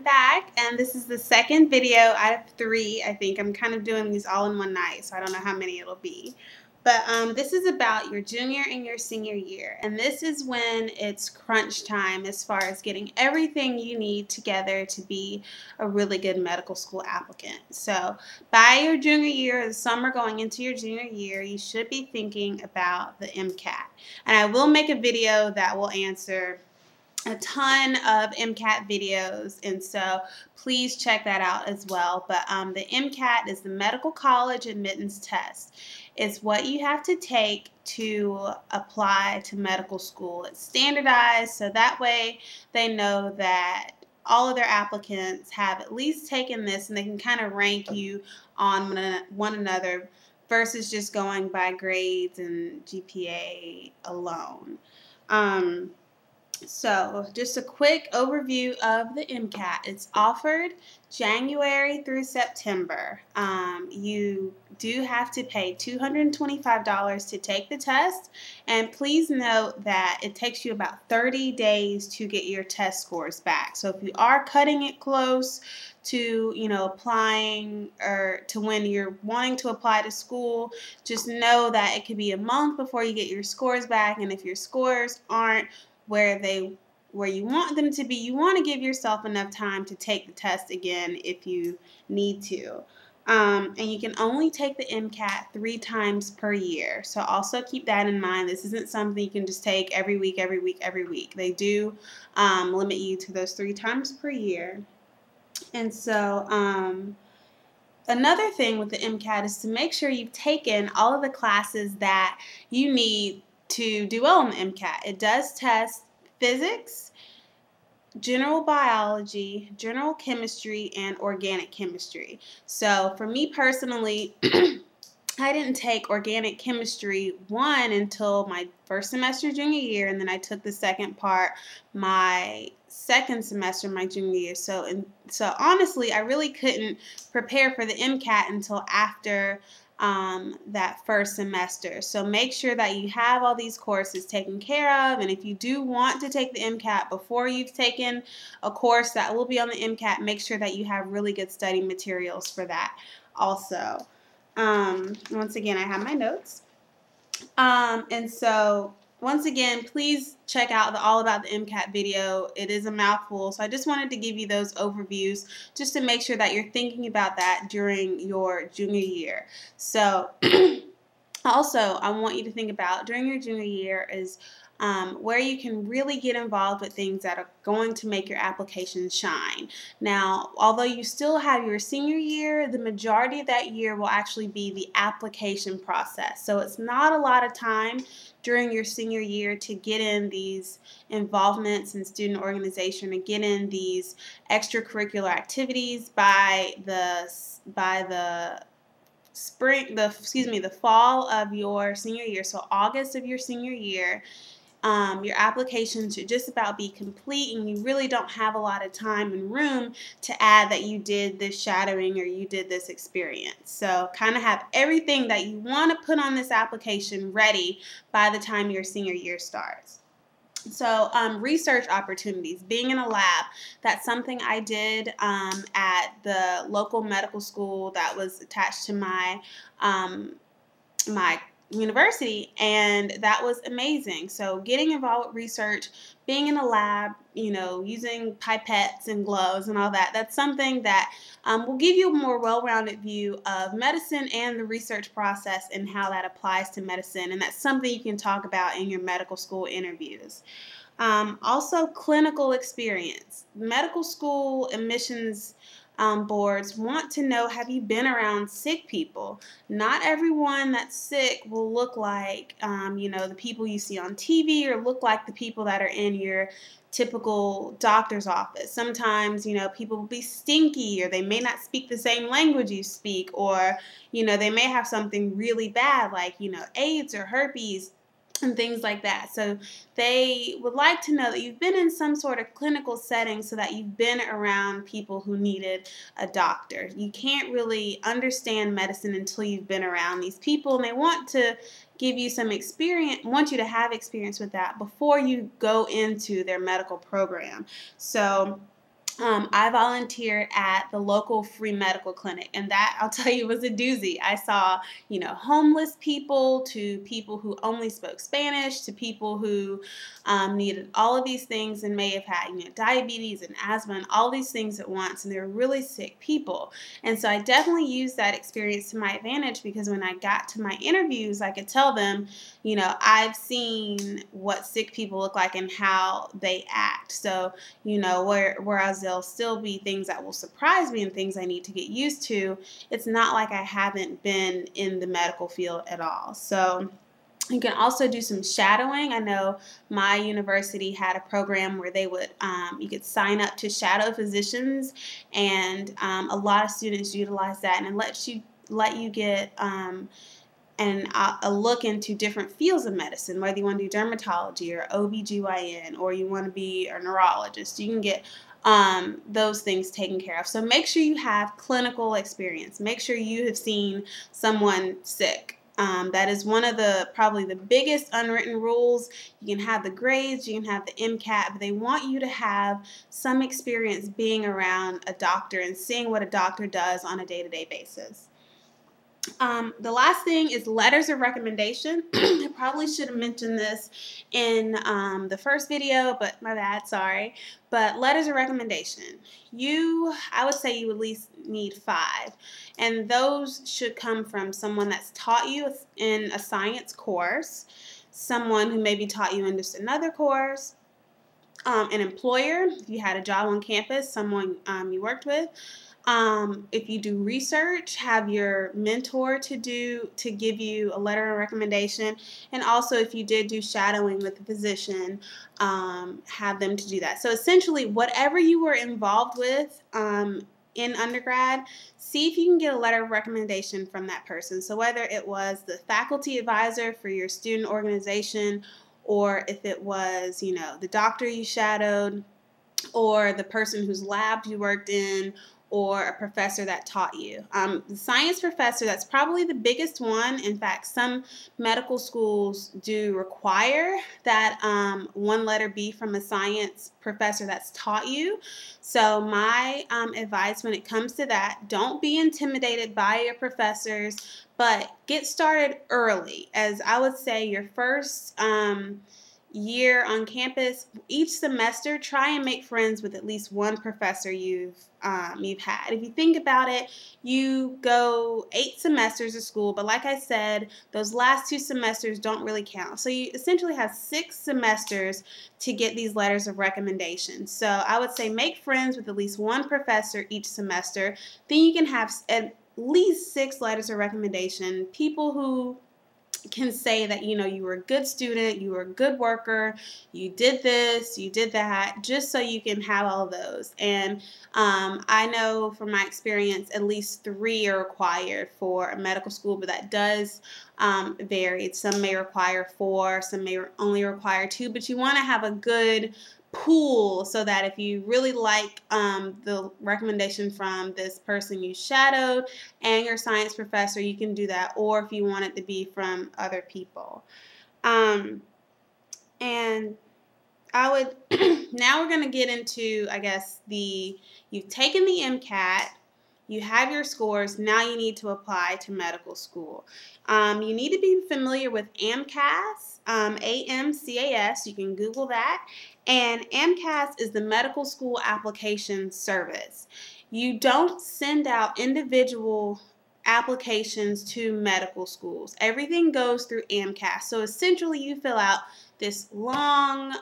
Back, and this is the second video out of 3. I think I'm kind of doing these all in one night, so I don't know how many it'll be. But this is about your junior and your senior year, and this is when it's crunch time as far as getting everything you need together to be a really good medical school applicant. So by your junior year, the summer going into your junior year, you should be thinking about the MCAT. And I will make a video that will answer a ton of MCAT videos, and so please check that out as well. But the MCAT is the Medical College Admittance Test. It's what you have to take to apply to medical school. It's standardized, so that way they know that all of their applicants have at least taken this, and they can kind of rank you on one another versus just going by grades and GPA alone. So just a quick overview of the MCAT. It's offered January through September. You do have to pay $225 to take the test, and please note that it takes you about 30 days to get your test scores back. So if you are cutting it close to applying or to when you're wanting to apply to school, just know that it could be a month before you get your scores back, and if your scores aren't where you want them to be, you want to give yourself enough time to take the test again if you need to. And you can only take the MCAT 3 times per year. So also keep that in mind. This isn't something you can just take every week, every week, every week. They do limit you to those 3 times per year. And so another thing with the MCAT is to make sure you've taken all of the classes that you need to do well on the MCAT. It does test physics, general biology, general chemistry, and organic chemistry. So for me personally, I didn't take organic chemistry 1 until my first semester junior year, and then I took the second part my second semester my junior year. So honestly, I really couldn't prepare for the MCAT until after that first semester. So make sure that you have all these courses taken care of, and if you do want to take the MCAT before you've taken a course that will be on the MCAT, make sure that you have really good study materials for that also. Once again, I have my notes. And so once again, please check out the All About the MCAT video. It is a mouthful, so I just wanted to give you those overviews just to make sure that you're thinking about that during your junior year. So also, I want you to think about during your junior year is where you can really get involved with things that are going to make your application shine. Now, although you still have your senior year, the majority of that year will actually be the application process. So it's not a lot of time during your senior year to get in these involvements in student organization and get in these extracurricular activities by the fall of your senior year. So August of your senior year, your application should just about be complete, and you really don't have a lot of time and room to add that you did this shadowing or you did this experience. So kind of have everything that you want to put on this application ready by the time your senior year starts. So research opportunities, being in a lab, that's something I did at the local medical school that was attached to my university, and that was amazing. So getting involved with research, being in a lab, using pipettes and gloves and all that, that's something that will give you a more well-rounded view of medicine and the research process and how that applies to medicine, and that's something you can talk about in your medical school interviews. Also, clinical experience. Medical school admissions boards want to know, have you been around sick people? Not everyone that's sick will look like the people you see on TV or look like the people that are in your typical doctor's office. Sometimes people will be stinky, or they may not speak the same language you speak, or they may have something really bad like AIDS or herpes and things like that. So they would like to know that you've been in some sort of clinical setting, so that you've been around people who needed a doctor. You can't really understand medicine until you've been around these people, and they want to give you some experience, want you to have experience with that before you go into their medical program. So I volunteered at the local free medical clinic, and that, I'll tell you, was a doozy. I saw, homeless people, to people who only spoke Spanish, to people who needed all of these things and may have had, diabetes and asthma and all these things at once, and they were really sick people. And so I definitely used that experience to my advantage, because when I got to my interviews, I could tell them, I've seen what sick people look like and how they act. So, whereas there'll still be things that will surprise me and things I need to get used to, it's not like I haven't been in the medical field at all. So you can also do some shadowing. I know my university had a program where they would, you could sign up to shadow physicians, and a lot of students utilize that, and it let you get and a look into different fields of medicine, whether you want to do dermatology or OBGYN, or you want to be a neurologist. You can get those things taken care of. So make sure you have clinical experience. Make sure you have seen someone sick. That is one of probably the biggest unwritten rules. You can have the grades, you can have the MCAT, but they want you to have some experience being around a doctor and seeing what a doctor does on a day-to-day basis. The last thing is letters of recommendation. I probably should have mentioned this in the first video, but my bad, sorry. But letters of recommendation, I would say you at least need 5, and those should come from someone that's taught you in a science course, someone who maybe taught you in just another course, an employer, if you had a job on campus, someone you worked with. If you do research, have your mentor to give you a letter of recommendation, and also if you did do shadowing with a physician, have them to do that. So essentially, whatever you were involved with in undergrad, see if you can get a letter of recommendation from that person. So whether it was the faculty advisor for your student organization, or if it was, the doctor you shadowed, or the person whose lab you worked in, or a professor that taught you. The science professor, that's probably the biggest one. In fact, some medical schools do require that one letter be from a science professor that's taught you. So my advice when it comes to that, don't be intimidated by your professors, but get started early. As I would say, your first year on campus, each semester, try and make friends with at least one professor you've had. If you think about it, you go 8 semesters of school, but like I said, those last 2 semesters don't really count. So you essentially have 6 semesters to get these letters of recommendation. So I would say make friends with at least one professor each semester. Then you can have at least 6 letters of recommendation, people who can say that, you were a good student, you were a good worker, you did this, you did that, just so you can have all those. And I know from my experience, at least 3 are required for a medical school, but that does vary. Some may require 4, some may only require 2, but you want to have a good pool, so that if you really like the recommendation from this person you shadowed and your science professor, you can do that, or if you want it to be from other people. And I would now we're going to get into, I guess, you've taken the MCAT, you have your scores, now you need to apply to medical school. You need to be familiar with AMCAS, AMCAS, you can Google that, and AMCAS is the Medical School Application Service. You don't send out individual applications to medical schools. Everything goes through AMCAS. So essentially you fill out this long,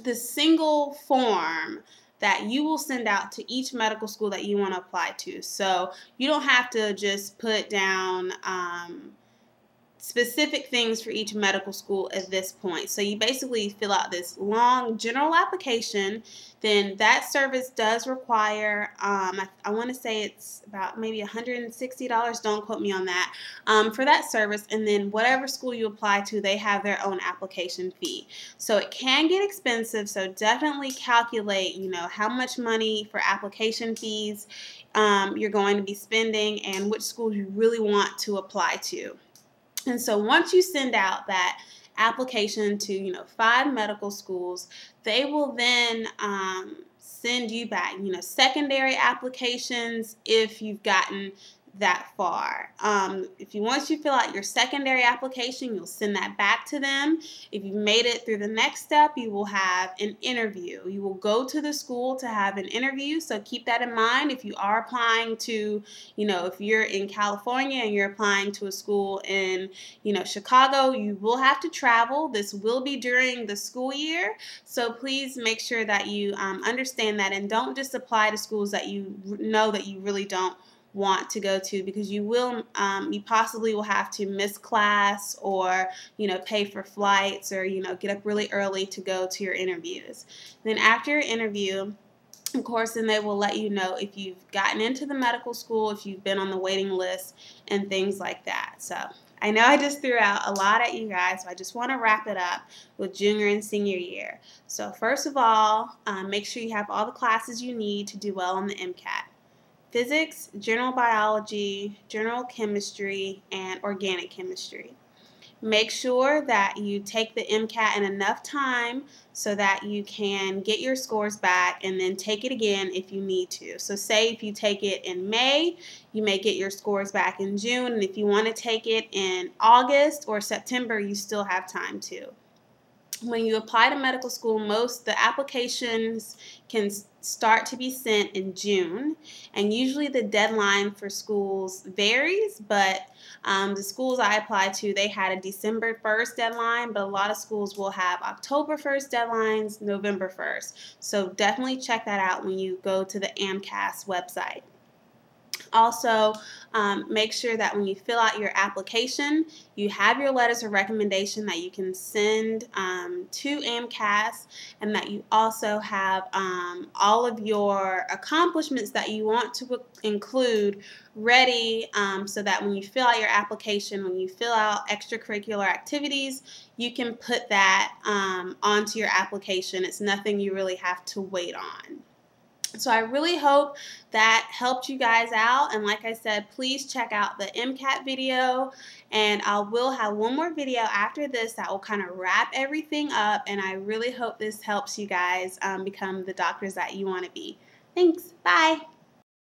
this single form that you will send out to each medical school that you want to apply to. So you don't have to just put down specific things for each medical school at this point. So you basically fill out this long general application. Then that service does require, I want to say it's about maybe $160, don't quote me on that, for that service. And then whatever school you apply to, they have their own application fee. So it can get expensive, so definitely calculate, how much money for application fees you're going to be spending and which schools you really want to apply to. And so once you send out that application to 5 medical schools, they will then send you back. Secondary applications, if you've gotten that far. Once you fill out your secondary application, you'll send that back to them. If you've made it through the next step, you will have an interview. You will go to the school to have an interview, so keep that in mind. If you are applying to, if you're in California and you're applying to a school in, Chicago, you will have to travel. This will be during the school year, so please make sure that you understand that, and don't just apply to schools that you know that you really don't want to go to, because you possibly will have to miss class, or pay for flights, or get up really early to go to your interviews. Then after your interview, of course, then they will let you know if you've gotten into the medical school, if you've been on the waiting list, and things like that. So I know I just threw out a lot at you guys, so I just want to wrap it up with junior and senior year. So first of all, make sure you have all the classes you need to do well on the MCAT. Physics, general biology, general chemistry, and organic chemistry. Make sure that you take the MCAT in enough time so that you can get your scores back and then take it again if you need to. So say if you take it in May, you may get your scores back in June, and if you want to take it in August or September, you still have time to. When you apply to medical school, the applications can start to be sent in June, and usually the deadline for schools varies, but the schools I applied to, they had a December 1st deadline, but a lot of schools will have October 1st deadlines, November 1st. So definitely check that out when you go to the AMCAS website. Also, make sure that when you fill out your application, you have your letters of recommendation that you can send to AMCAS, and that you also have all of your accomplishments that you want to include ready, so that when you fill out your application, when you fill out extracurricular activities, you can put that onto your application. It's nothing you really have to wait on. So I really hope that helped you guys out, and like I said, please check out the MCAT video, and I will have one more video after this that will kind of wrap everything up, and I really hope this helps you guys become the doctors that you want to be. Thanks. Bye.